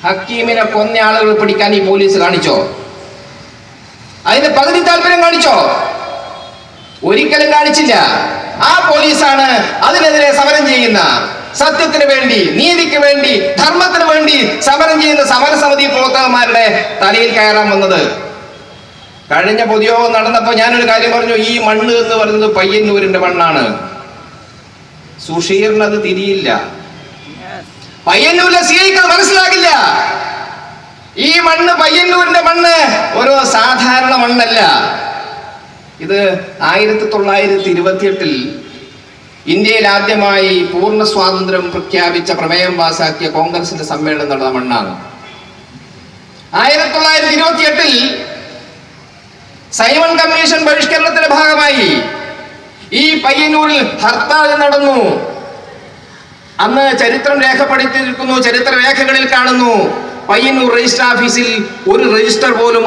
ഹക്കീമിനെ കൊന്ന ആളുകൾ പിടിക്കാൻ ഈ പോലീസ് കാണിച്ചോ? അതിന് പകുതി താല്പര്യം കാണിച്ചോ? ഒരിക്കലും കാണിച്ചില്ല. ആ പോലീസാണ് അതിനെതിരെ സമരം ചെയ്യുന്ന, സത്യത്തിന് വേണ്ടി, നീതിക്ക് വേണ്ടി, ധർമ്മത്തിന് വേണ്ടി സമരം ചെയ്യുന്ന സമരസമിതി പ്രവർത്തകന്മാരുടെ തലയിൽ കയറാൻ വന്നത്. കഴിഞ്ഞ പൊതുയോഗം നടന്നപ്പോ ഞാനൊരു കാര്യം പറഞ്ഞു. ഈ മണ്ണ് എന്ന് പറയുന്നത് പയ്യന്നൂരിന്റെ മണ്ണാണ്. സുഷീറിനത് തിരിയില്ല. പയ്യന്നൂരിലെ സിഐക്ക് മനസ്സിലാകില്ല. ഈ മണ്ണ്, പയ്യന്നൂരിന്റെ മണ്ണ് ഒരു സാധാരണ മണ്ണല്ല. ഇത് 1928 ഇന്ത്യയിൽ ആദ്യമായി പൂർണ്ണ സ്വാതന്ത്ര്യം പ്രഖ്യാപിച്ച പ്രമേയം പാസാക്കിയ കോൺഗ്രസിന്റെ സമ്മേളനം നടന്ന മണ്ണാണ്. 1928 സൈമൺ കമ്മീഷൻ ബഹിഷ്കരണത്തിന്റെ ഭാഗമായി ഈ പയ്യന്നൂരിൽ ഹർത്താൽ നടന്നു. അന്ന് ചരിത്രം രേഖപ്പെടുത്തിയിരിക്കുന്നു. ചരിത്ര രേഖകളിൽ കാണുന്നു, പയ്യന്നൂർ രജിസ്റ്റർ ഓഫീസിൽ ഒരു രജിസ്റ്റർ പോലും